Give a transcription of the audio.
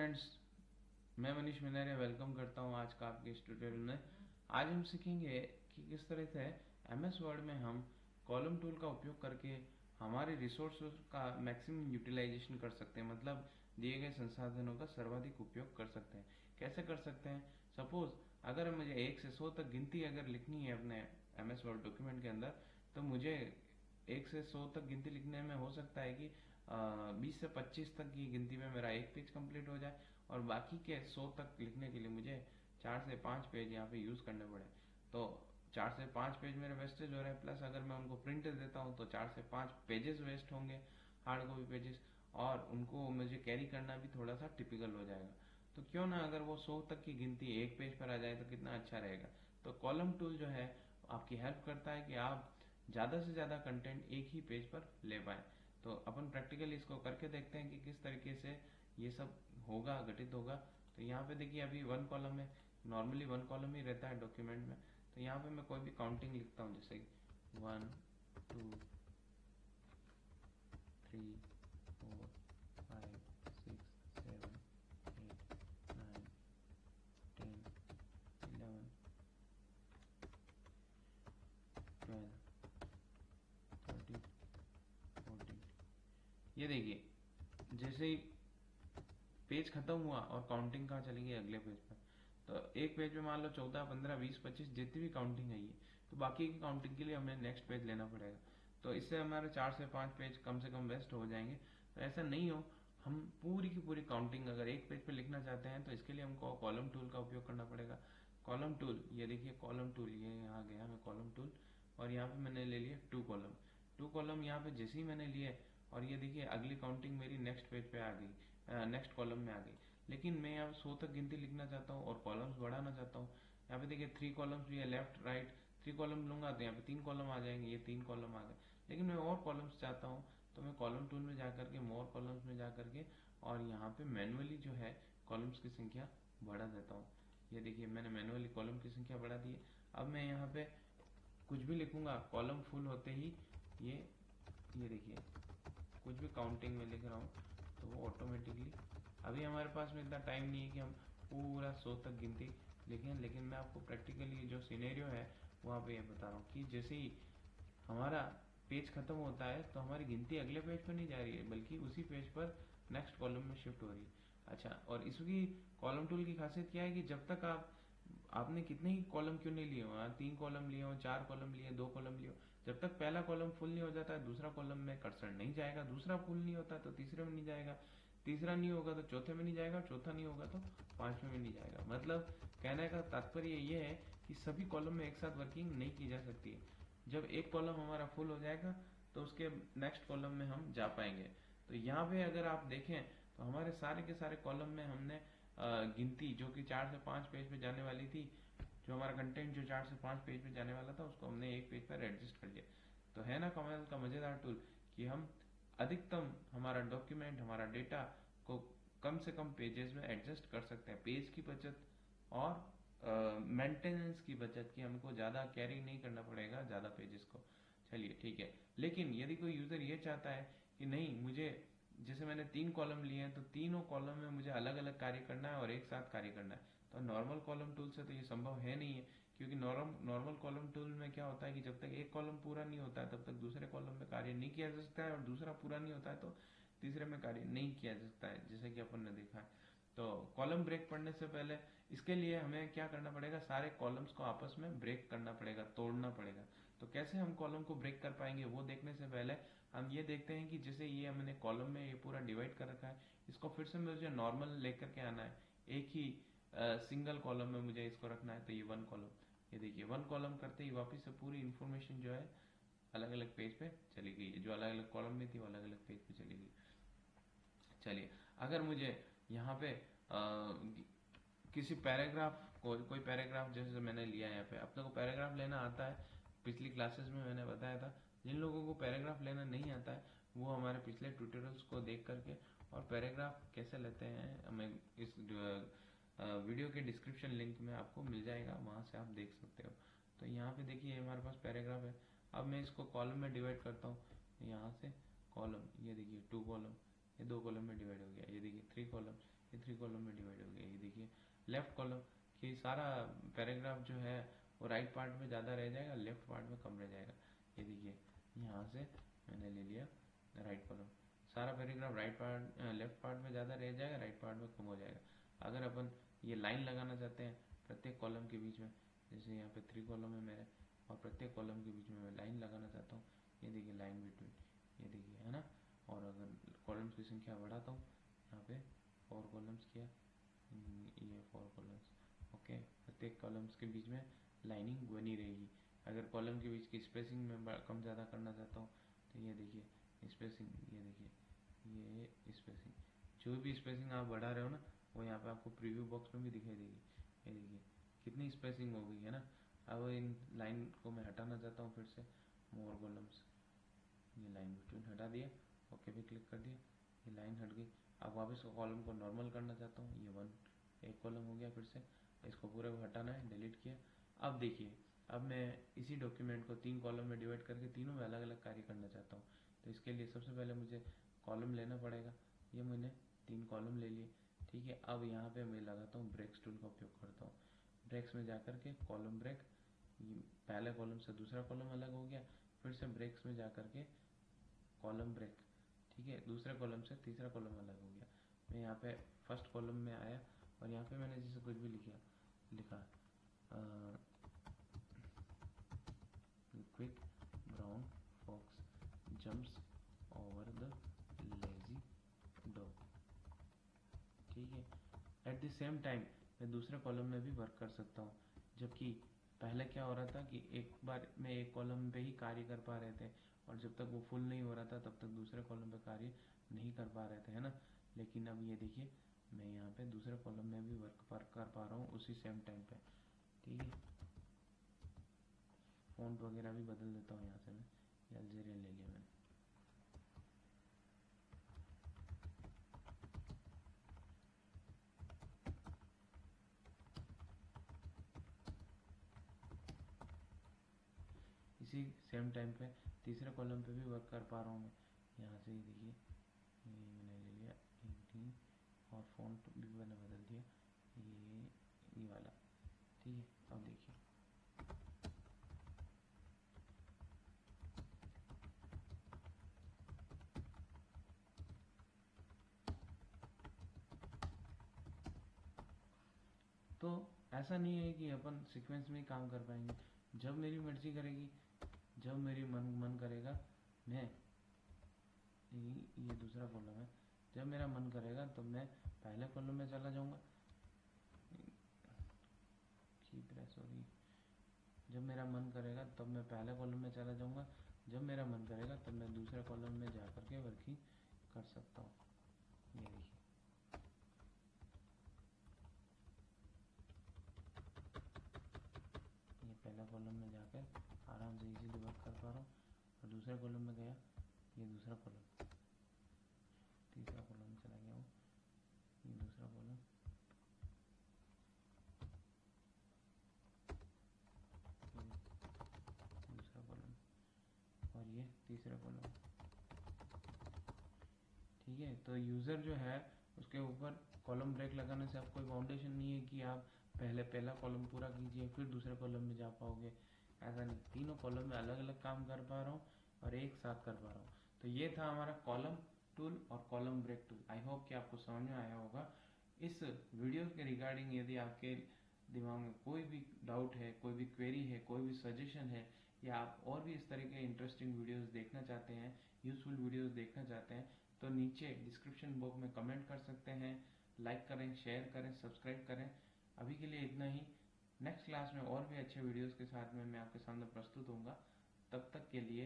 Friends, मैं Manish मिनारे welcome करता हूं आज का आपके इस ट्यूटोरियल में। आज हम सीखेंगे कि किस तरह से एमएस वर्ड में हम कॉलम टूल का उपयोग करके हमारे रिसोर्सेज का मैक्सिमम यूटिलाइजेशन कर सकते हैं, मतलब दिए गए संसाधनों का सर्वाधिक उपयोग कर सकते हैं। कैसे कर सकते हैं? सपोज अगर मुझे 1 से 100 तक गिनती अगर लिखनी है अपने एमएस वर्ड डॉक्यूमेंट के अंदर, तो मुझे 1 से 100 तक गिनती लिखने में हो सकता है कि 20 से 25 तक की गिनती में मेरा एक पेज कंप्लीट हो जाए, और बाकी के 100 तक लिखने के लिए मुझे 4 से 5 पेज यहाँ पे यूज करने पड़े। तो 4 से 5 पेज मेरे वेस्टेज हो रहे हैं, प्लस अगर मैं उनको प्रिंट देता हूँ तो 4 से 5 पेजेस वेस्ट होंगे, हार्ड कॉपी पेजेस, और उनको मुझे कैरी करना भी थोड़ा सा टिपिकल हो जाएगा। तो क्यों ना अगर वो 100 तक की गिनती एक पेज पर आ जाए तो कितना अच्छा रहेगा। तो कॉलम टूल जो है आपकी हेल्प करता है कि आप ज्यादा से ज्यादा कंटेंट एक ही पेज पर ले पाए। तो अपन प्रैक्टिकली इसको करके देखते हैं कि किस तरीके से ये सब होगा, घटित होगा। तो यहाँ पे देखिए अभी 1 कॉलम है, नॉर्मली 1 कॉलम ही रहता है डॉक्यूमेंट में। तो यहाँ पे मैं कोई भी काउंटिंग लिखता हूँ, जैसे 1 2 3 4 5 6 7 8 9 10 11 12 13 14। ये देखिए जैसे ही पेज खत्म हुआ और काउंटिंग कहाँ चली गई, अगले पेज पर। तो एक पेज में मान लो 14 15 20 25 जितनी भी काउंटिंग है ये, तो बाकी की काउंटिंग के लिए हमें नेक्स्ट पेज लेना पड़ेगा। तो इससे हमारे 4 से 5 पेज कम से कम वेस्ट हो जाएंगे। तो ऐसा नहीं हो, हम पूरी की पूरी काउंटिंग अगर एक पेज पे लिखना चाहते हैं तो इसके लिए हमको कॉलम टूल का उपयोग करना पड़ेगा। कॉलम टूल, ये देखिए कॉलम टूल, ये यहाँ गया मैं कॉलम टूल, और यहाँ पे मैंने ले लिया 2 कॉलम। 2 कॉलम यहाँ पे जैसे ही मैंने लिए, और ये देखिए अगली काउंटिंग मेरी नेक्स्ट पेज पे आ गई, नेक्स्ट कॉलम में आ गई। लेकिन मैं यहाँ 100 तक गिनती लिखना चाहता हूँ और कॉलम्स बढ़ाना चाहता हूँ। यहाँ पे देखिए 3 कॉलम्स भी है, लेफ्ट राइट 3 कॉलम लूंगा तो यहाँ पे 3 कॉलम आ जाएंगे, ये 3 कॉलम आ गए। लेकिन मैं और कॉलम्स चाहता हूँ, तो मैं कॉलम टूल में जाकर के मोर कॉलम्स में जाकर के और यहाँ पे मैनुअली जो है कॉलम्स की संख्या बढ़ा देता हूँ। ये देखिए मैंने मैनुअली कॉलम की संख्या बढ़ा दी है। अब मैं यहाँ पे कुछ भी लिखूंगा, कॉलम फुल होते ही ये देखिए कुछ भी काउंटिंग में लिख रहा हूँ तो वो ऑटोमेटिकली, अभी हमारे पास में इतना टाइम नहीं है कि हम पूरा 100 तक गिनती लिखें, लेकिन मैं आपको प्रैक्टिकली जो सिनेरियो है वहाँ पे ये बता रहा हूँ कि जैसे ही हमारा पेज खत्म होता है तो हमारी गिनती अगले पेज पर नहीं जा रही है, बल्कि उसी पेज पर नेक्स्ट कॉलम में शिफ्ट हो रही है। अच्छा, और इसकी कॉलम टूल की खासियत क्या है कि जब तक आपने कितने ही कॉलम क्यों नहीं लिए हो, 3 कॉलम लिए हो, 4 कॉलम लिए, 2 कॉलम लिए हो, जब तक पहला कॉलम फुल नहीं हो जाता है दूसरा कॉलम में कर्सर नहीं जाएगा, दूसरा फुल नहीं होता तो तीसरे में नहीं जाएगा, तीसरा नहीं होगा तो चौथे में नहीं जाएगा, चौथा नहीं होगा तो पांचवें में नहीं जाएगा। मतलब कहने का तात्पर्य ये है कि सभी कॉलम में एक साथ वर्किंग नहीं की जा सकती है। जब एक कॉलम हमारा फुल हो जाएगा तो उसके नेक्स्ट कॉलम में हम जा पाएंगे। तो यहाँ पे अगर आप देखें तो हमारे सारे के सारे कॉलम में हमने गिनती जो कि 4 से 5 पेज पे जाने वाली थी, जो हमारा कंटेंट जो 4 से 5 पेज पे जाने वाला था उसको हमने एक पेज पर एडजस्ट कर लिया। तो है ना कमाल का मजेदार टूल कि हम अधिकतम हमारा डॉक्यूमेंट, हमारा डेटा को कम से कम पेजेस में एडजस्ट कर सकते हैं। पेज की बचत और मेंटेनेंस की बचत, की हमको ज्यादा कैरी नहीं करना पड़ेगा ज्यादा पेजेस को। चलिए ठीक है। लेकिन यदि कोई यूजर ये चाहता है कि नहीं, मुझे जैसे मैंने 3 कॉलम लिए हैं तो तीनों कॉलम में मुझे अलग अलग कार्य करना है और एक साथ कार्य करना है, तो नॉर्मल कॉलम टूल से तो ये संभव है नहीं है। क्योंकि नॉर्मल कॉलम टूल में क्या होता है कि जब तक एक कॉलम पूरा नहीं होता है तब तक दूसरे कॉलम में कार्य नहीं किया जा सकता है, और दूसरा पूरा नहीं होता है तो तीसरे में कार्य नहीं किया जा सकता है, जैसे कि अपन ने देखा है। तो कॉलम ब्रेक पढ़ने से पहले इसके लिए हमें क्या करना पड़ेगा, सारे कॉलम्स को आपस में ब्रेक करना पड़ेगा, तोड़ना पड़ेगा। तो कैसे हम कॉलम को ब्रेक कर पाएंगे वो देखने से पहले हम ये देखते हैं कि जैसे ये हमने कॉलम में ये पूरा डिवाइड कर रखा है, इसको फिर से मुझे नॉर्मल लेकर के आना है, एक ही सिंगल कॉलम में मुझे इसको रखना है। तो ये 1 कॉलम, ये देखिए 1 कॉलम करते ही वापिस से पूरी इन्फॉर्मेशन जो है अलग अलग पेज पे चली गई है, जो अलग अलग कॉलम में थी वो अलग अलग पेज पे चली गई। चलिए, अगर मुझे यहाँ पे किसी पैराग्राफ कोई पैराग्राफ जैसे मैंने लिया है, यहाँ पे अपने को पैराग्राफ लेना आता है, पिछली क्लासेस में मैंने बताया था। जिन लोगों को पैराग्राफ लेना नहीं आता है वो हमारे पिछले ट्यूटोरियल्स को देख करके और पैराग्राफ कैसे लेते हैं हमें इस वीडियो के डिस्क्रिप्शन लिंक में आपको मिल जाएगा, वहां से आप देख सकते हो। तो यहाँ पे देखिए हमारे पास पैराग्राफ है। अब मैं इसको कॉलम में डिवाइड करता हूँ, यहाँ से कॉलम, ये देखिए 2 कॉलम, ये 2 कॉलम में डिवाइड हो गया, ये देखिए 3 कॉलम, ये 3 कॉलम में डिवाइड हो गया। ये देखिए लेफ्ट कॉलम कि सारा पैराग्राफ जो है वो राइट पार्ट में ज़्यादा रह जाएगा, लेफ्ट पार्ट में कम रह जाएगा। ये देखिए यहाँ से मैंने ले लिया राइट कॉलम, सारा पैराग्राफ लेफ्ट पार्ट में ज़्यादा रह जाएगा, राइट पार्ट में कम हो जाएगा। अगर अपन ये लाइन लगाना चाहते हैं प्रत्येक कॉलम के बीच में, जैसे यहाँ पे 3 कॉलम है मेरे और प्रत्येक कॉलम के बीच में मैं लाइन लगाना चाहता हूँ, ये देखिए लाइन बिटवीन, ये देखिए है ना। और अगर कॉलम्स की संख्या बढ़ाता हूँ, यहाँ पे 4 कॉलम्स किया, ये 4 कॉलम्स, ओके। प्रत्येक कॉलम्स के बीच में लाइनिंग बनी रहेगी। अगर कॉलम के बीच की स्पेसिंग में कम ज़्यादा करना चाहता हूँ तो ये देखिए स्पेसिंग, ये देखिए ये स्पेसिंग, जो भी स्पेसिंग आप बढ़ा रहे हो ना वो यहाँ पे आपको प्रीव्यू बॉक्स में भी दिखाई देगी। ये देखिए कितनी स्पेसिंग हो गई है ना। अब इन लाइन को मैं हटाना चाहता हूँ, फिर से मोर कॉलम्स, ये लाइन बिटवीन हटा दिया, ओके पे क्लिक कर दिया, ये लाइन हट गई। अब वापस कॉलम को नॉर्मल करना चाहता हूँ, ये एक कॉलम हो गया, फिर से इसको पूरे को हटाना है, डिलीट किया। अब देखिए अब मैं इसी डॉक्यूमेंट को 3 कॉलम में डिवाइड करके तीनों में अलग अलग कार्य करना चाहता हूँ। तो इसके लिए सबसे पहले मुझे कॉलम लेना पड़ेगा, ये मैंने 3 कॉलम ले लिए, ठीक है। अब यहाँ पे मैं लगाता हूँ ब्रेक्स टूल का उपयोग करता हूँ। ब्रेक्स में जाकर के कॉलम ब्रेक, पहले कॉलम से दूसरा कॉलम अलग हो गया, फिर से ब्रेक्स में जाकर के कॉलम ब्रेक, ठीक है, दूसरे कॉलम से तीसरा कॉलम अलग हो गया। मैं यहाँ पे फर्स्ट कॉलम में आया और यहाँ पे मैंने जैसे कुछ भी लिखा quick brown fox jumps over the lazy dog, ठीक है। एट द सेम टाइम मैं दूसरे कॉलम में भी वर्क कर सकता हूँ, जबकि पहले क्या हो रहा था कि एक बार में एक कॉलम पे ही कार्य कर पा रहे थे और जब तक वो फुल नहीं हो रहा था तब तक दूसरे कॉलम पे कार्य नहीं कर पा रहे थे, है ना। लेकिन अब ये देखिए मैं यहाँ पे दूसरे कॉलम में भी वर्क कर पा रहा हूँ उसी सेम टाइम पे, ठीक है। फ़ॉन्ट वगैरह भी बदल देता हूँ, यहाँ से मैं ये अल्जेरियन ले लिया मैंने। इसी सेम टाइम पे तीसरे कॉलम पे भी वर्क कर पा रहा हूँ मैं, यहाँ से ही देखिए ये मैंने ले लिया 18 और फ़ॉन्ट भी मैंने बदल दिया, ये वाला, ठीक है। अब देखिए तो ऐसा नहीं है कि अपन सीक्वेंस में ही काम कर पाएंगे। जब मेरी मर्जी करेगी, जब मेरी मन करेगा, मैं ये दूसरा कॉलम है, जब मेरा मन करेगा तब मैं पहले कॉलम में चला जाऊंगा, सॉरी, जब मेरा मन करेगा तब मैं पहले कॉलम में चला जाऊंगा, जब मेरा मन करेगा तब मैं दूसरे कॉलम में जा करके वर्किंग कर सकता हूँ। ये देखिए ये पहला कॉलम में जाकर आराम से इजीली वर्क कर पा रहा हूँ और दूसरे कॉलम में गया, ये दूसरा कॉलम, तीसरा कॉलम में चला गया हूँ, ये दूसरा कॉलम, दूसरा कॉलम और ये तीसरा कॉलम, ठीक है। तो यूज़र जो है उसके ऊपर कॉलम ब्रेक लगाने से आप कोई बाउंडेशन नहीं है कि आप पहले पहला कॉलम पूरा कीजिए फिर दूसरे कॉलम में जा पाओगे, ऐसा नहीं। तीनों कॉलम में अलग अलग काम कर पा रहा हूँ और एक साथ कर पा रहा हूँ। तो ये था हमारा कॉलम टूल और column break tool. I hope कि आपको समझ में आया होगा। इस वीडियो के रिगार्डिंग यदि आपके दिमाग में कोई भी डाउट है, कोई भी क्वेरी है, कोई भी सजेशन है, या आप और भी इस तरह के इंटरेस्टिंग वीडियोस देखना चाहते हैं, यूजफुल वीडियोस देखना चाहते हैं, तो नीचे डिस्क्रिप्शन बॉक्स में कमेंट कर सकते हैं। लाइक करें, शेयर करें, सब्सक्राइब करें। अभी के लिए इतना ही। नेक्स्ट क्लास में और भी अच्छे वीडियोस के साथ में मैं आपके सामने प्रस्तुत होऊंगा। तब तक के लिए